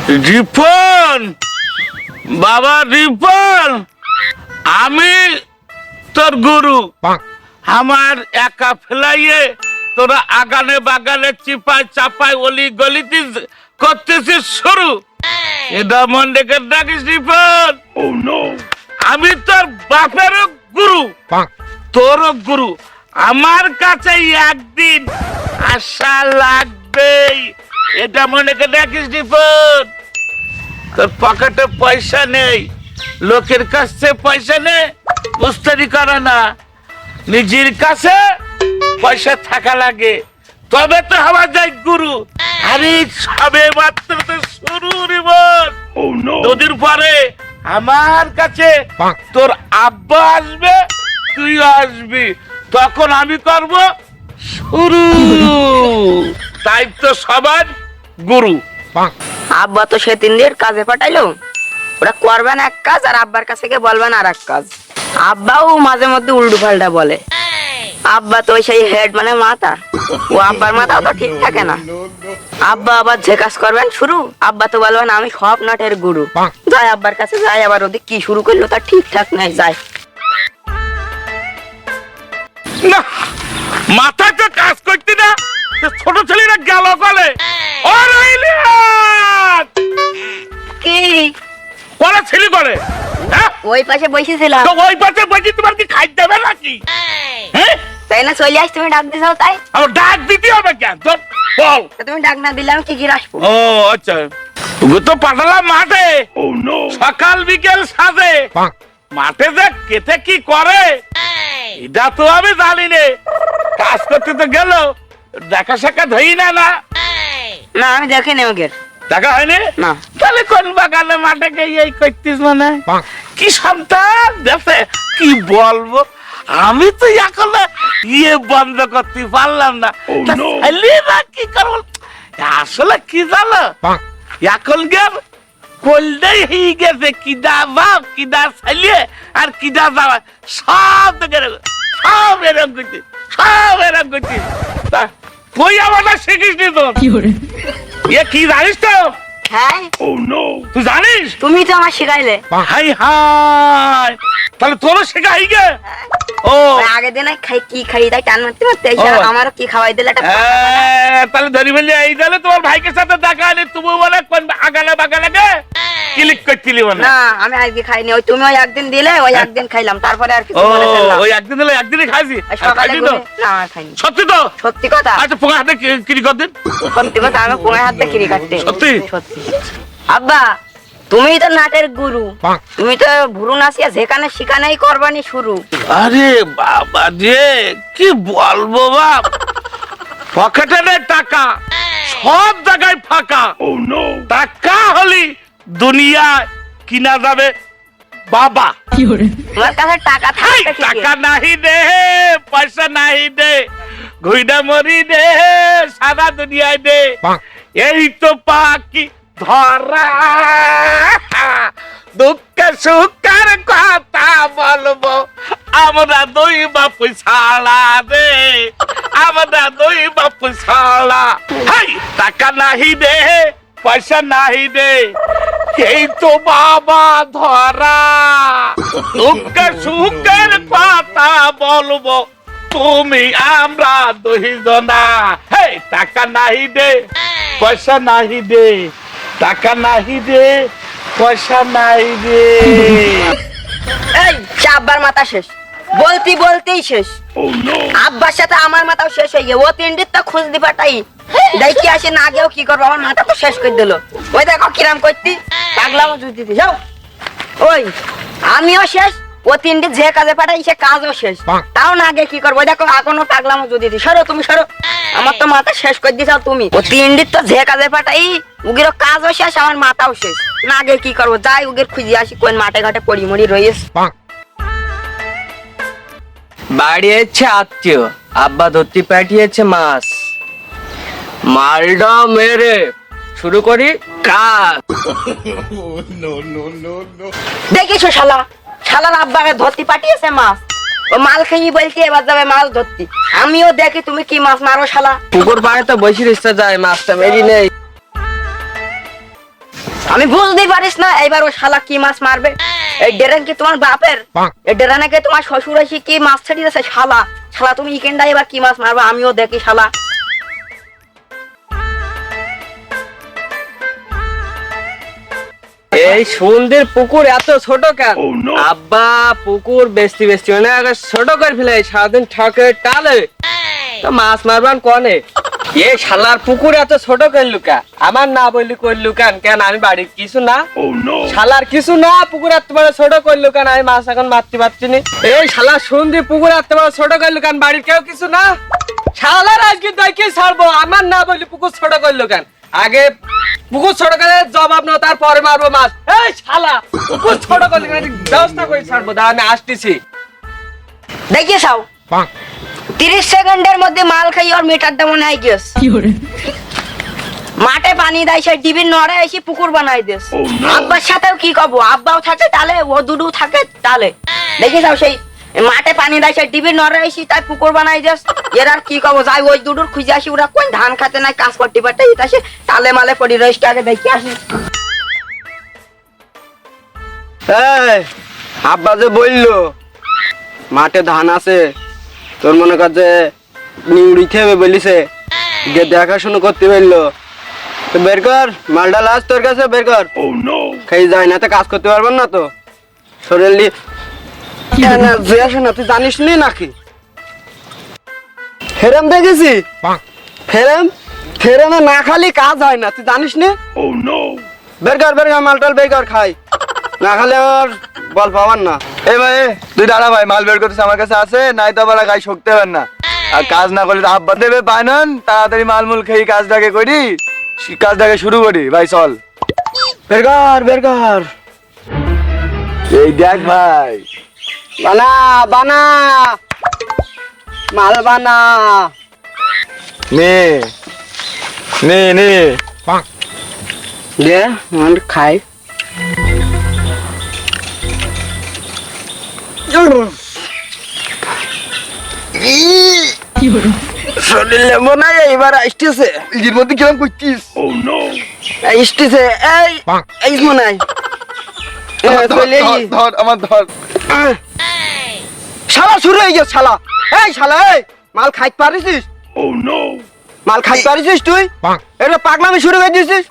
রিপন, বাবা রিপন, আমি তোর গুরু। আমার একা ফেলাইয়ে তোরা আগানে বাগানে চিপায় চাপায় অলি গলিতে করতেছিস শুরু। এটা মন রেখে রাখিস রিপন। আমি তোর বাপেরও গুরু, তোরও গুরু। আমার কাছে একদিন আশা লাগবেই, এটা মনে করে রাখিস রিপন। তোর পকেটে পয়সা নেই, লোকের কাছে পয়সা নেই, বুঝতেই করে না। নিজের কাছে পয়সা থাকা লাগে, তবে তো হওয়া যায় গুরু। আরে সবে মাত্র তো শুরু রিপন। দুদিন পরে আমার কাছে তোর আব্বা আসবে, তুই আসবি, তখন আমি করব শুরু। তাই তো সবার গুরু। আব্বা তো সে 3 দিন কাজে পাঠাইলো, ওরা করবেন এক কাজ আর আব্বার কাছে গিয়ে বলবেন আর এক কাজ। আব্বাও মাঝে মধ্যে উল্টো পাল্টা বলে। আব্বা তো সেই হেড মানে মাথা, ও আব্বার মাথাও তো ঠিক থাকে না। আব্বা আবার যে কাজ করবেন শুরু, আব্বা তো বলবেন আমি সব নাটের গুরু। যাই আব্বার কাছে যাই, আবার ওদিক কি শুরু করলো তার ঠিকঠাক নাই, যাই না, মাথায় তো কাজ করতে না। ছোট ছেলেরা গেল কলে, কি কলে ছেলে করে। ওই পাশে বসেছিলাম। তো ওই পাশে বসে তোমার কি খাই দেবে নাকি? তাই না চলে আস, তুমি ডাক দিছাও তাই। আমার ডাক দিতে হবে কেন? তোর বল। তুমি ডাক না দিলাম কি কি আসবো। ও আচ্ছা, তো পাঠালাম মাঠে। সকাল বিকেল সাজে মাঠে যে কেটে কি করে এটা তো আমি জানি নে। কাজ করতে তো গেল, দেখা সাক্ষাৎ হই না। না না আমি দেখিনি ওকে, দেখা হয়নি না। তাহলে কোন বাগানে মাঠে গিয়ে এই করতিস মানে? কি সন্তান দেখে কি বলবো, আমি তো এখন বন্ধ করতে পারলাম না। কি করবো আসলে কি জানো, এখন গেল কোলটাই হয়ে গেছে কিডা বাপ কিডা ছেলে আর কিডা যাওয়া সব দেখে সব এরকম করছিস, সব এরকম করছিস। তুই আমারটা শিখিস নি তোর কি জানিস তো? হ্যাঁ তুই জানিস? তুমি তো আমার শিখাইলে। হাই হাই, তাহলে তোরও শেখা হয়ে গে। ও আগের দিন কি খাই তাই টান মারতে মারতে আমারও কি খাওয়াই দিলে। তাহলে ধরি বলি এই তাহলে তোমার ভাইকে সাথে দেখা হয়নি, তুমি বলে কোন আগালে বাগালে গে ক্লিক করছিলি বলে। না আমি আজকে খাইনি, ওই তুমি ওই একদিন দিলে ওই একদিন খাইলাম, তারপরে আর কিছু মনে ছিল না। ওই একদিন দিলে একদিনই খাইছি। সকালে না খাইনি। সত্যি তো? সত্যি কথা। আচ্ছা পোঙা হাতে কিরি কর দিন। সত্যি কথা, আমি পোঙা হাতে কিরি কাটতে। সত্যি? সত্যি। আব্বা তুমি তো নাটের গুরু, তুমি তো ভুরু নাচিয়া যেখানে সেখানেই করবানি শুরু। আরে বাবা রে কি বলবো বাপ, পকেটে নেই টাকা, সব জায়গায় ফাঁকা। টাকা হলি দুনিয়া কিনা যাবে বাবা। তোমার কাছে টাকা থাকবে, টাকা নাহি দে, পয়সা নাহি দে, ঘুইডা মরি দে, সারা দুনিয়ায় দে, এই তো পাখি ধরা। দুঃখ সুখের কথা বলবো আমরা দুই বাপ ছাড়া রে, আমরা দুই বাপ ছাড়া। টাকা নাহি দে, পয়সা নাহি দে, এই তো বাবা ধরা। দুঃখ সুখের কথা বলবো তুমি আমরা দুইজনা। টাকা নাহি দে, পয়সা নাহি দে, টাকা নাহি দে, পয়সা নাই দে। এই আব্বার মাথা শেষ, বলতি বলতেই শেষ। আব্বার সাথে আমার মাথাও শেষ হয়ে গিয়ে ও 3 দিন তো খোঁজ দিবা তাই দেখি আসে না গেও কি করবো, আমার মাথা তো শেষ করে দিল। ওই দেখো কিরাম করতি পাগলাম জুতিতে যাও। ওই আমিও শেষ, ও 3 দিন যে কাজে পাঠাই সে কাজও শেষ, তাও না আগে কি করবো। দেখো এখনো পাগলাম জুতিতে। সরো তুমি সরো, আমার তো মাথা শেষ করে দিয়েছ তুমি। ও 3 দিন তো যে কাজে পাঠাই উগের কাজও শেষ, আমার মাথাও শেষ। না আগে কি করবো, যাই উগের খুঁজে আসি কোন মাঠে ঘাটে পড়ি মরি রয়েছে। বাড়ি এসছে আত্মীয়, আব্বা ধরতে পাঠিয়েছে মাছ। মালটা মেরে শুরু করি কাজ। দেখিছো শালা, শালার আব্বাকে ধরতে পাঠিয়েছে মাছ। ও মাল খেয়ে বলছে এবার যাবে মাছ ধরতে। আমিও দেখি তুমি কি মাছ মারো শালা। পুকুর পাড়ে তো বসে ইচ্ছা যায়, মাছটা মেরি নেই। আমি বুঝতেই পারিস না এইবার ও শালা কি মাছ মারবে। এই ডেরান কি তোমার বাপের? এই ডেরানাকে তোমার শ্বশুর এসে কি মাছ ছেড়ে দিয়েছে? শালা শালা তুমি ইকেনটা এবার কি মাছ মারবে আমিও দেখি শালা। এই সন্ধ্যের পুকুর এত ছোট কেন? আব্বা পুকুর বেস্তি বেস্তি মানে আগে ছোট করে ফেলে সারাদিন ঠাকে টালে তো মাছ মারবান কনে। এ শালার পুকুর এত ছোট করলু কা? আমার না বললি করলু কেন? কেন আমি বাড়ির কিছু না? শালার কিছু না, পুকুর এত বড় ছোট করলু কেন? আমি মাছ এখন মারতে পারছি না। এই শালার সন্ধি পুকুর এত বড় ছোট করলু কেন? বাড়ির কেউ কিছু না? শালার আজকে দেখে ছাড়বো। আমার না বললি পুকুর ছোট করলু কেন? আগে পুকুর ছোট করে জবাব নাও, তারপরে মারবো মাছ। এই শালা পুকুর ছোট করলি কেন? ব্যবস্থা করে ছাড়বো, দা আমি আসতেছি। দেখিয়ে চাও 30 সেকেন্ডের মধ্যে মাল খাই ওর মিটারটা মনে হয় গেস। মাঠে পানি দেয় সে ডিবির নড়ে এসে পুকুর বানাই দিস। আব্বার সাথেও কি করবো? আব্বাও থাকে তালে, ও দুডু থাকে তালে। দেখে যাও সেই মাঠে পানি দেয় সে ডিবির নড়ে এসে তাই পুকুর বানাই দিস। এর আর কি করবো? যাই ওই দুডুর খুঁজে আসি, ওরা কোন ধান খাতে নাই কাজ করতে পারতে আসে তালে মালে পড়ি রয়েছে। আগে দেখে আসি। এই আব্বা যে বললো মাঠে ধান আছে, তোর মনে কর যে নিউড়িতে হবে বলিছে, গিয়ে দেখাশুনো করতে বললো। তো বের কর মালটা লাস, তোর কাছে বের কর। খাই যায় না তো কাজ করতে পারবেন না তো শরীর নিয়ে আসে না। তুই জানিস নি নাকি ফেরাম দেখেছি? ফেরাম ফেরামে না খালি কাজ হয় না, তুই জানিস নি? বের কর মালটাল বের কর, খাই না খালে আমার বল পাবার না। এই ভাই তুই দাঁড়া ভাই, মাল বের করতেছে আমার কাছে আছে, নাই তো আবার গায়ে শক্তি হবে না। আর কাজ না করলে তো আব্বা দেবে বানান, তাড়াতাড়ি মালমূল খেয়ে কাজটাকে করি, কাজটাকে শুরু করি ভাই। চল বের কর এই দেখ ভাই, বানা বানা মাল বানা। নে নে নে দে মাল খাই। শরীরে মনে হয় এবার আসতেছে। এর মধ্যে কিরম করছিস? আসতেছে এই মনে হয় ধর আমার ধর। শালা শুরু হয়ে গেছে শালা। এই শালা এই মাল খাইতে পারিস? মাল খাইতে পারিস তুই? এটা পাগলামি শুরু করে দিয়েছিস।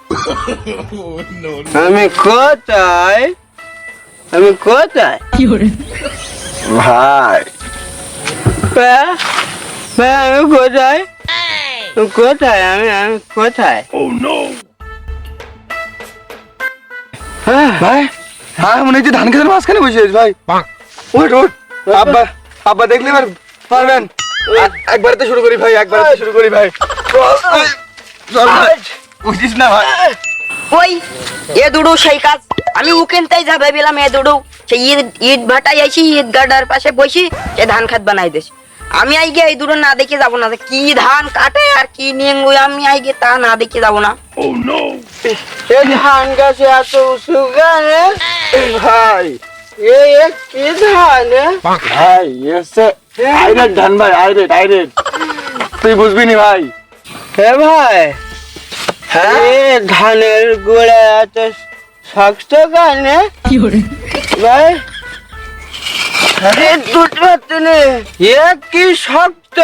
আমি কোথায় ভাই আমি কোথায় কোথায় আমি কোথায়? ভাই হ্যাঁ মনে হচ্ছে ধান খেতের মাঝখানে বসে আছিস ভাই। ওঠ ওঠ, আব্বা আব্বা দেখলে এবার পারবেন। একবারে তো শুরু করি ভাই, একবারে তো শুরু করি ভাই। চল ভাই, বুঝিস না ভাই। ওই এ দুডু সেই কাজ আমি উকিনতেই যা ভেবেলাম। এ দুডু সেই ঈদ ভাটাই আইছি, ঈদ গাডার পাশে বসি সে ধান খাত বানাই দিস। আমি আইগে এই দুটো না দেখে যাবো না, কি ধান কাটে আর কি নিয়ে আমি আইগে তা না দেখে যাবো না। এই ধান গাছে এত উঁচু গান ভাই কি ধান? ভাই এসে আইরেট ধান ভাই, আইরেট আইরেট, তুই বুঝবি নি ভাই। হে ভাই ধানের গোড়া এত শক্ত গানে ভাই? কি শক্ত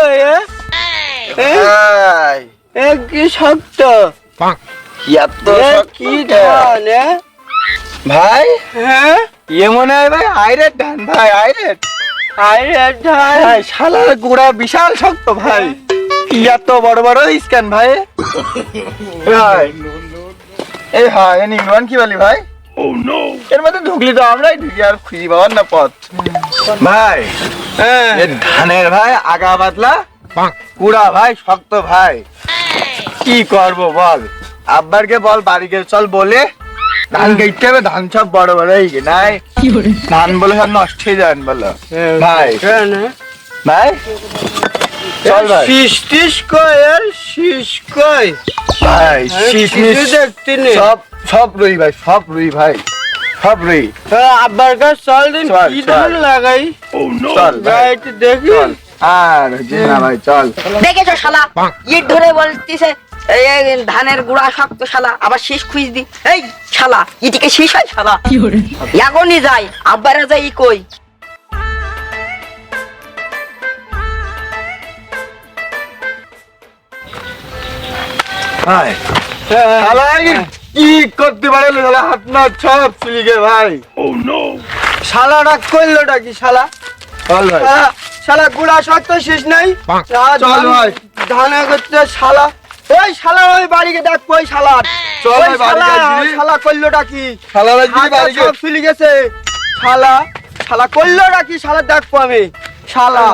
কি শক্ত এত কি ধান ভাই? হ্যাঁ ইয়ে মনে হয় ভাই আইরেট ধান ভাই, আইরেট। আরে ধান ভাই শালার গোড়া বিশাল শক্ত ভাই, এত বড় বড় স্ক্যান ভাই। ভাই এই ভাই নির্মাণ কি বলি ভাই, এর মধ্যে ঢুকলি তো আমরাই ঢুকি আর খুঁজি পাওয়ার না পথ। ভাই এ ধানের ভাই আগা পাতলা, কুড়া ভাই শক্ত ভাই, কি করবো বল? আব্বারকে বল বাড়িকে চল বলে ধান কেটে হবে, ধান সব বড় বড় হয়ে গে নাই, ধান বলে সব নষ্ট হয়ে যান বলো ভাই। ভাই চল ভাই, শীষ কয় আর শীষ কয় ভাই শীষ মিশ দেখতে নেই। সব সব রুই ভাই, সব রুই ভাই, সব রুই। আব্বার কাছে চল দিন চল, কি চল। ধান লাগাই চল ভাই, গাইতে দেখি। চল। আর যে না ভাই চল। দেখেছো শালা ইট ধরে বলতিছে এই ধানের গুড়া শক্ত শালা, আবার শীষ খুঁজ দি। এই শালা ইটিকে শীষ হয় শালা, এখনই যাই আব্বারা যাই কই। শালা কি করতে পারে শালা, হাত না সব সিলিকে ভাই। শালাটা করলোটা কি শালা? চল ভাই শালা গুড়া শক্ত শেষ নাই। চল ভাই। ধানে করতে শালা, ওই শালা ওই বাড়িকে দেখ কই শালা। চল ওই ভাই বাড়ি শালা, গেছি। শালা করলোটা কি? শালারা কি হাতটা বাড়ি সব ফিলি গেছে। শালা শালা করলোটা কি শালা দেখবো আমি শালা।